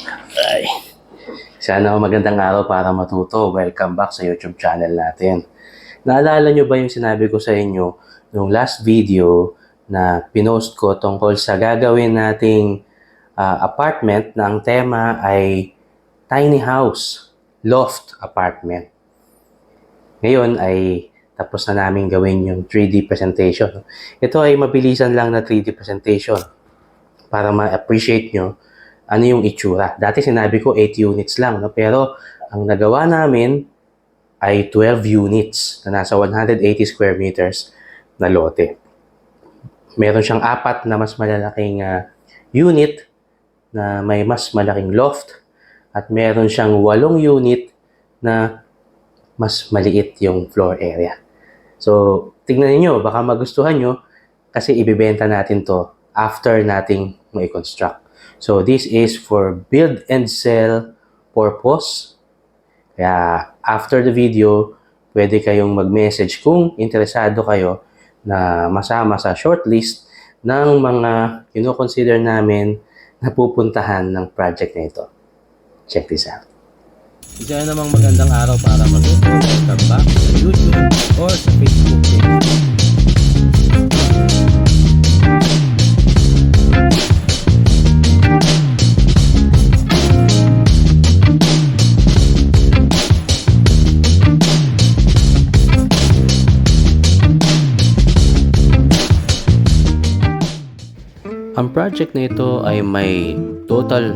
Ay, sana magandang araw para matuto. Welcome back sa YouTube channel natin. Naalala nyo ba yung sinabi ko sa inyo nung last video na pinost ko tungkol sa gagawin nating apartment na ang tema ay tiny house, loft apartment. Ngayon ay tapos na namin gawin yung 3D presentation. Ito ay mabilisan lang na 3D presentation para ma-appreciate nyo ano yung itsura. Dati sinabi ko 8 units lang, no? Pero ang nagawa namin ay 12 units na nasa 180 square meters na lote. Meron siyang 4 na mas malalaking unit na may mas malaking loft at meron siyang 8 unit na mas maliit yung floor area. So, tingnan niyo, baka magustuhan nyo kasi ibibenta natin to after nating ma-construct. So, this is for build and sell purpose. Kaya, after the video, pwede kayong mag-message kung interesado kayo na masama sa shortlist ng mga kino-consider namin na pupuntahan ng project na ito. Check this out. Isa namang magandang araw para matuto. Welcome back sa YouTube or sa Facebook page. Ang project na ito ay may total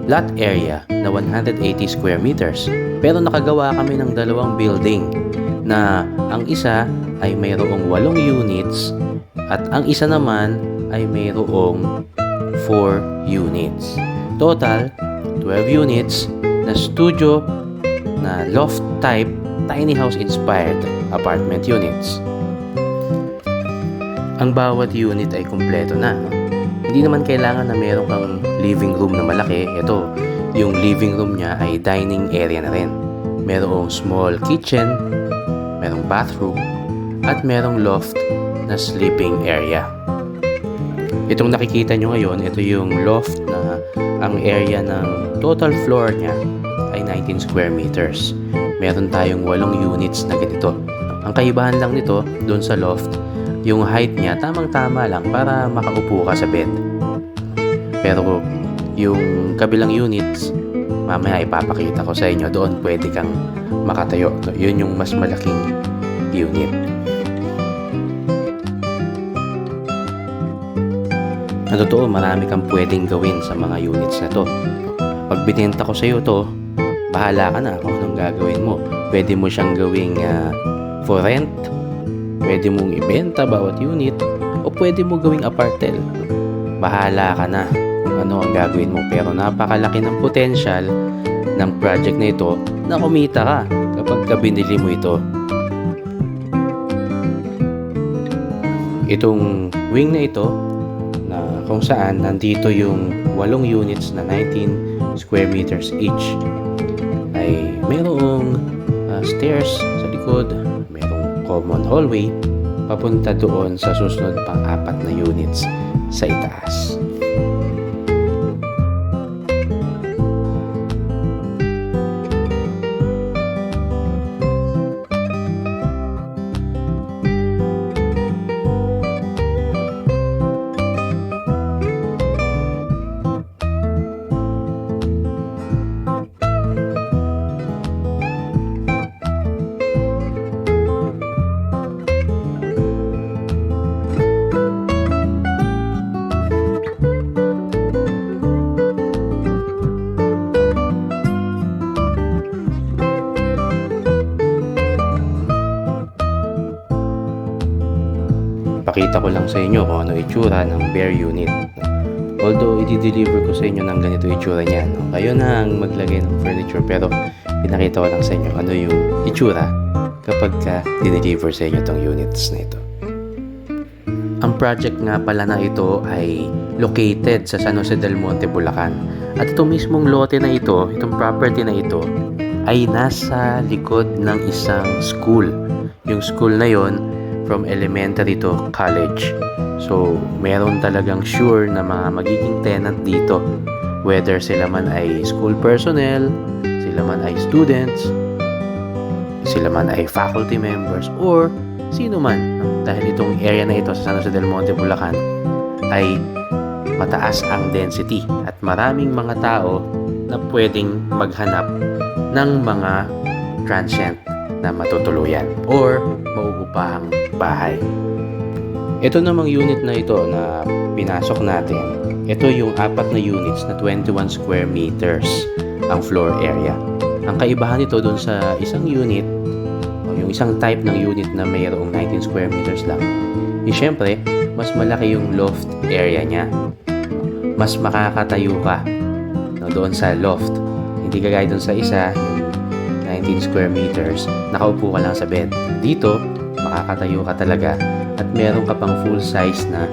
lot area na 180 square meters. Pero nakagawa kami ng dalawang building na ang isa ay mayroong 8 units at ang isa naman ay mayroong 4 units. Total, 12 units na studio na loft type tiny house inspired apartment units. Ang bawat unit ay kumpleto na. Hindi naman kailangan na meron kang living room na malaki. Ito, yung living room niya ay dining area na rin. Merong small kitchen, merong bathroom, at merong loft na sleeping area. Itong nakikita nyo ngayon, ito yung loft na ang area ng total floor niya ay 19 square meters. Meron tayong 8 units na ganito. Ang kaibahan lang nito, doon sa loft, yung height niya tamang-tama lang para makaupo ka sa bed. Pero yung kabilang units, mamaya ipapakita ko sa inyo, doon pwede kang makatayo. Yun yung mas malaking unit. Na totoo, marami kang pwedeng gawin sa mga units na to. Pag binenta ko sa iyo to, bahala ka na kung anong gagawin mo. Pwede mo siyang gawing for rent, pwede mong ibenta bawat unit, o pwede mo gawing apartel. Bahala ka na kung ano ang gagawin mo. Pero napakalaki ng potential ng project na ito na kumita ka kapag binili mo ito. Itong wing na ito, na kung saan nandito yung 8 units na 19 square meters each, ay mayroong stairs sa likod, mayroong common hallway papunta doon sa susunod pang 4 na units sa itaas. Pakita ko lang sa inyo kung ano itsura ng bare unit. Although, i-deliver ko sa inyo ng ganito itsura niya. No? Kayo na ang maglagay ng furniture, pero pinakita ko lang sa inyo ano yung itsura kapag dineliver sa inyo itong units na ito. Ang project nga pala na ito ay located sa San Jose del Monte, Bulacan. At itong mismong lote na ito, itong property na ito, ay nasa likod ng isang school. Yung school na yon from elementary to college. So, meron talagang sure na mga magiging tenant dito Whether sila man ay school personnel, sila man ay students, sila man ay faculty members, or sino man. Dahil itong area na ito sa San Jose del Monte, Bulacan ay mataas ang density at maraming mga tao na pwedeng maghanap ng mga transient na matutuluyan or mauupahang bahay. Ito namang unit na ito na pinasok natin, ito yung 4 na units na 21 square meters ang floor area. Ang kaibahan nito dun sa isang unit, yung isang type ng unit na mayroong 19 square meters lang, syempre, mas malaki yung loft area niya. Mas makakatayo ka doon sa loft. Hindi kagaya doon sa isa, 19 square meters, nakaupo ka lang sa bed. Dito, makakatayo ka talaga at meron ka pang full size na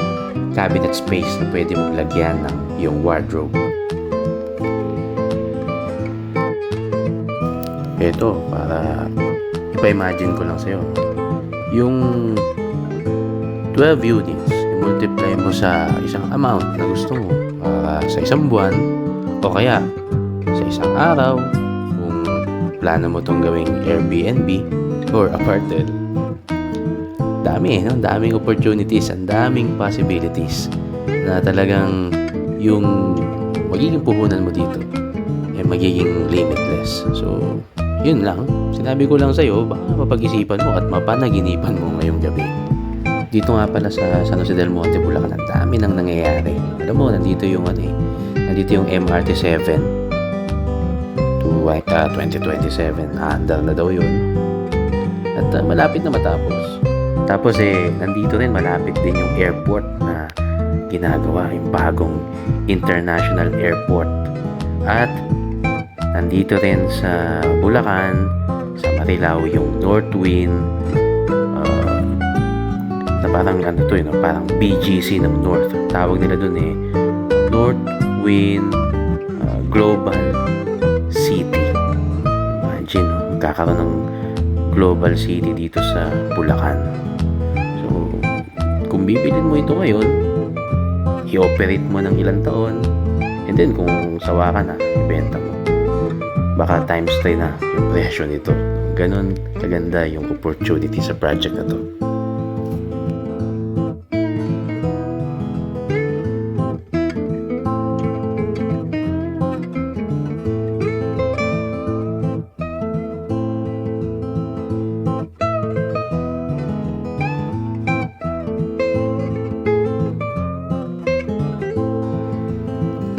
cabinet space na pwede mong lagyan ng yung wardrobe. Ito, para ipa-imagine ko lang sa'yo. Yung 12 units, i-multiply mo sa isang amount na gusto mo para sa isang buwan o kaya sa isang araw kung plano mo itong gawing Airbnb or apartment. Dami, no? Daming opportunities, ang daming possibilities na talagang yung magiging puhunan mo dito ay magiging limitless. So, yun lang. Sinabi ko lang sa'yo, baka mapag-isipan mo at mapanaginipan mo ngayong gabi. Dito nga pala sa San Jose del Monte, Bulacan, ang dami nang nangyayari. Alam mo, nandito yung nandito yung MRT 7 to 2027. Under na daw yun. At malapit na matapos. Tapos nandito rin malapit din yung airport na ginagawa, yung bagong international airport. At nandito rin sa Bulacan, sa Marilao, yung Northwind, na parang parang BGC ng North. Tawag nila dun Northwind Global City. Imagine, magkakaroon ng Global City dito sa Bulacan. So, kung bibilin mo ito ngayon, i-operate mo ng ilang taon, and then kung sawa ka na, ibenta mo. Baka times 3 na yung presyo nito. Ganon kaganda yung opportunity sa project na to.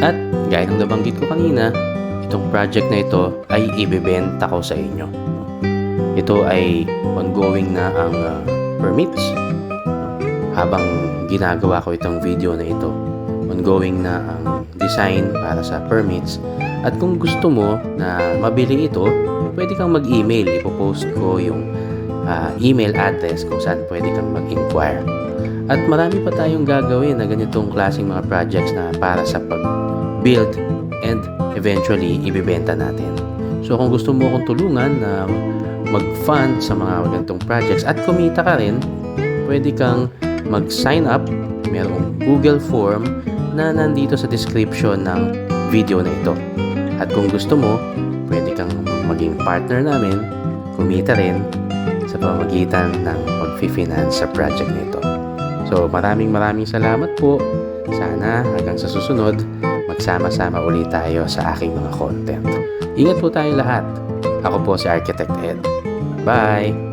At gaya ng nabanggit ko kanina, itong project na ito ay ibebenta ko sa inyo. Ito ay ongoing na ang permits. Habang ginagawa ko itong video na ito, ongoing na ang design para sa permits. At kung gusto mo na mabili ito, pwede kang mag-email. Ipopost ko yung email address kung saan pwede kang mag-inquire. At marami pa tayong gagawin na ganitong klaseng mga projects na para sa pag-build and eventually ibibenta natin. So kung gusto mo akong tulungan na mag-fund sa mga ganitong projects at kumita ka rin, pwede kang mag-sign up. Merong Google form na nandito sa description ng video na ito. At kung gusto mo, pwede kang maging partner namin, kumita rin sa pamamagitan ng pag-finance sa project na ito. So maraming salamat po. Sana hanggang sa susunod, magsama-sama ulit tayo sa aking mga content. Ingat po tayong lahat. Ako po si Architect Ed. Bye!